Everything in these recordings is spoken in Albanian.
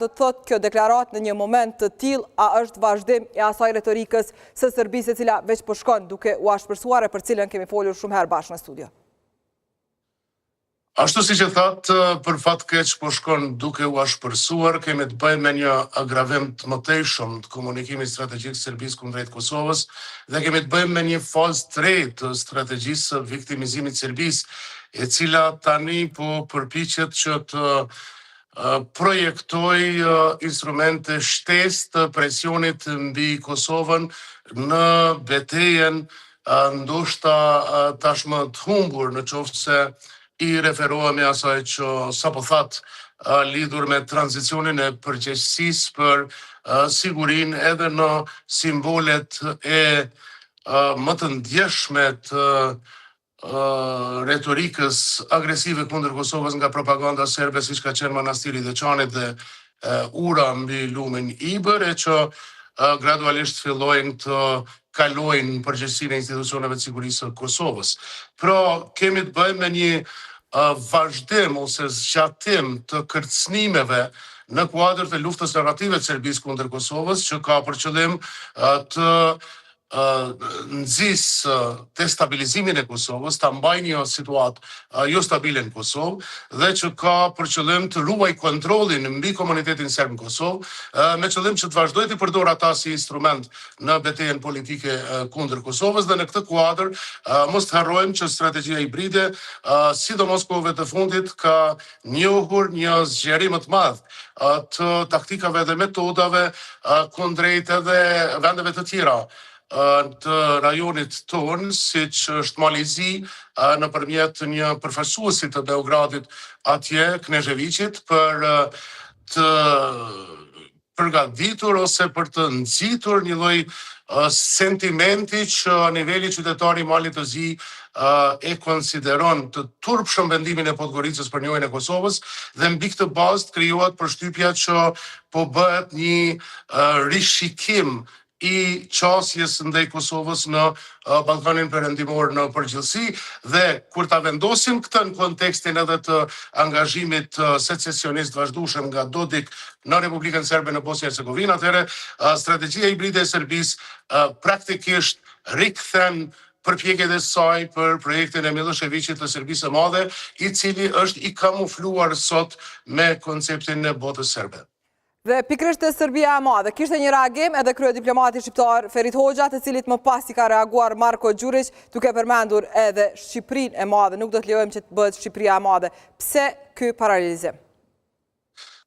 Do të thotë kjo deklarat në një moment të tillë a është vazhdim i asaj retorikës së Serbisë e cila veç po shkon duke u ashpërsuar e për cilën kemi folur shumë herë bashkë në studio. Ashtu si që thatë, për fat keq po shkon duke u ashpërsuar, kemi të bëjmë me një agravim të mëtejshëm të komunikimit strategjik Serbisë kundrejt Kosovës dhe kemi të bëjmë me një fazë të re të strategjisë së viktimizimit Serbisë, e cila tani po përpiqet që të projektoj instrumente shtesë të presionit mbi Kosovën në betejën ndoshta tashmë të humbur, në qoftë se i referohemi asaj që sapo thatë lidhur me tranzicionin e përgjegjësisë për sigurinë edhe në simbolet e më të ndjeshme të retorikës agresive kundër Kosovës nga propaganda serbe, siç ka qenë Manastiri i Deçanit dhe ura mbi lumin Ibër, e që gradualisht fillojnë të kalojnë në përgjegjësinë e institucioneve të sigurisë së Kosovës. Pra, kemi të bëjmë me një vazhdim ose zgjatim të kërcënimeve në kuadër të luftës narrative të Serbisë kundër Kosovës, që ka për qëllim të nxis destabilizimin e Kosovës, ta mbajë një situatë jo stabile në Kosovë dhe që ka për qëllim të ruaj kontrollin mbi komunitetin serb në Kosovë, me qëllim që të vazhdojë të përdor ata si instrument në betejën politike kundër Kosovës dhe në këtë kuadër mos të harrojmë që strategjia hibride, sidomos kohëve të fundit, ka njohur një zgjerim të madh të taktikave dhe metodave kundrejt edhe vendeve të tjera të rajonit tonë, siç është Malizi, nëpërmjet një përfaqësuesi të Beogradit atje, Kneževićit, për të përgatitur ose për të nxitur një lloj sentimenti që niveli qytetar i Malit të Zi e konsideron të turpshëm vendimin e Podgoricës për njojën e Kosovës dhe mbi këtë bazë krijohet përshtypja që po bëhet një rishikim i qasjes ndaj Kosovës në Ballkanin Perëndimor në përgjithësi, dhe kur ta vendosim këtë në kontekstin edhe të angazhimit secesionist vazhdueshëm nga Dodik në Republikën Serbe në Bosnjë Hercegovinë, atëherë strategjia hibride e Serbisë praktikisht rikthen përpjekjet e saj për projektin e Miloševićit të Serbisë së Madhe, i cili është i kamufluar sot me konceptin e botës serbe. Dhe pikërisht e Serbia e Madhe, kishte një reagim edhe kryediplomati shqiptar Ferit Hoxha, të cilit më pas i ka reaguar Marko Gjurić, duke përmendur edhe Shqipërinë e Madhe. Nuk do të lejojmë që të bëhet Shqipëria e Madhe. Pse ky paralelizim?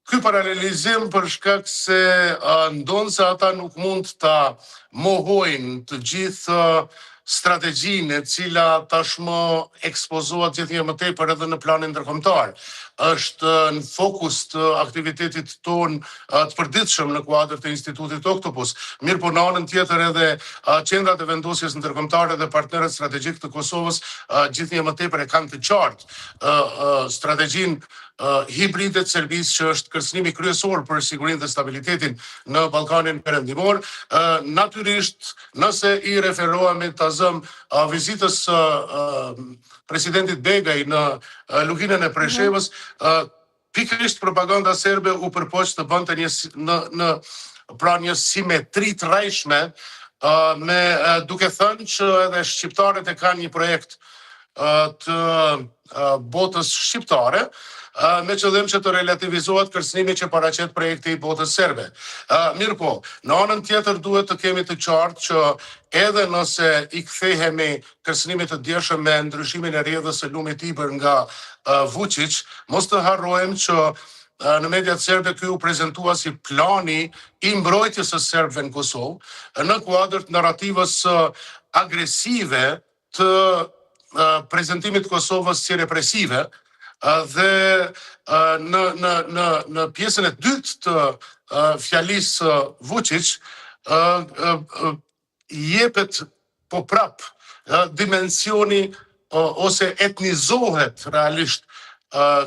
Ky paralelizim për shkak se ndonë se ata nuk mund ta mohojnë të gjithë strategjinë e cila tashmë ekspozohet gjithnjë më tepër edhe në planin ndërkombëtar. Është në fokus të aktivitetit ton të përditshëm në kuadër të Institutit Oktopus. Mirë po në anën tjetër edhe qendrat e vendosjes ndërkombëtare dhe partnerët strategjik të Kosovës gjithnjë më tepër e kanë të qartë strategjinë hibride të Serbisë, që është kërcënimi kryesor për sigurinë dhe stabilitetin në Ballkanin Perëndimor. Natyrisht, nëse i referohemi tazëm vizitës presidentit Begaj në luginën e Preshevës, pikërisht propaganda serbe u përpoq të bënte një simetri të rrejshme, duke thënë që edhe shqiptarët e kanë një projekt të botës shqiptare, me qëllim që të relativizohet kërcënimi që paraqet projekti i botës serbe. Mirë po, në anën tjetër duhet të kemi të qartë që edhe nëse i kthehemi kërcënimit të djeshëm me ndryshimin e rrjedhës së lumit Ibër nga Vučić, mos të harrojmë që në mediat serbe ky u prezantua si plani i mbrojtjes së serbëve në Kosovë në kuadër të narrativës agresive të prezantimit të Kosovës si represive, dhe në pjesën e dytë të fjalisë Vučić jepet po prap dimensioni ose etnizohet realisht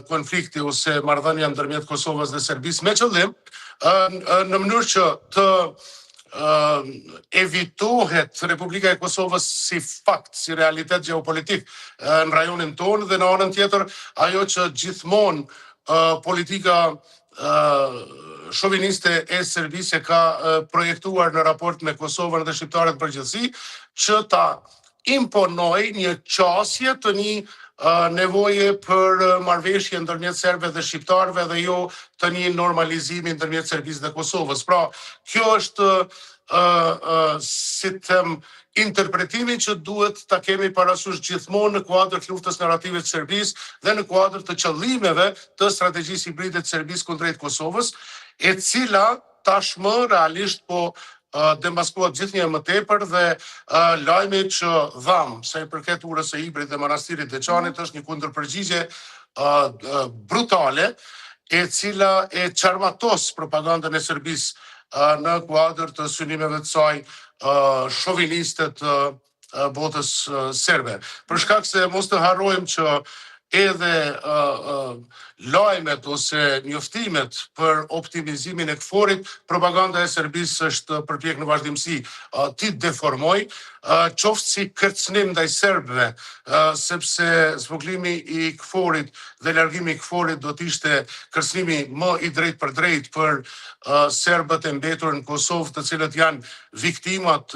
konflikti ose marrëdhënia ndërmjet Kosovës dhe Serbisë, me qëllim në mënyrë që të evitohet Republika e Kosovës si fakt, si realitet geopolitik në rajonin tonë, dhe në anën tjetër ajo që gjithmonë politika shoviniste e Serbisë ka projektuar në raport me Kosovën dhe shqiptarët përgjithësi, që ta imponoj një qasje të një nevoje për marrëveshje ndërmjet serbëve dhe shqiptarëve dhe jo të një normalizimi ndërmjet Serbisë dhe Kosovës. Pra, kjo është si them interpretimi që duhet ta kemi parasysh gjithmonë në kuadër të luftës narrative të Serbisë dhe në kuadër të qëllimeve të strategjisë hibride të Serbisë kundrejt Kosovës, e cila tashmë realisht po demaskohet gjithnjë më tepër dhe lajmi që dham sa i përket urës së Ibrit dhe manastirit Deçanit është një kundërpërgjigje brutale, e cila e çarmatos propagandën e Serbisë në kuadër të synimeve të saj shoviniste të botës serbe. Për shkak se mos të harrojmë që edhe lajmet ose njoftimet për optimizimin e KFOR-it, propaganda e Serbisë është përpjek në vazhdimsi ti deformoj, qoftë si kërcënim ndaj serbëve, sepse zbuklimi i KFOR-it dhe largimi i KFOR-it do të ishte kërcënimi më i drejt për drejt për serbët e mbetur në Kosovë, të cilët janë viktimat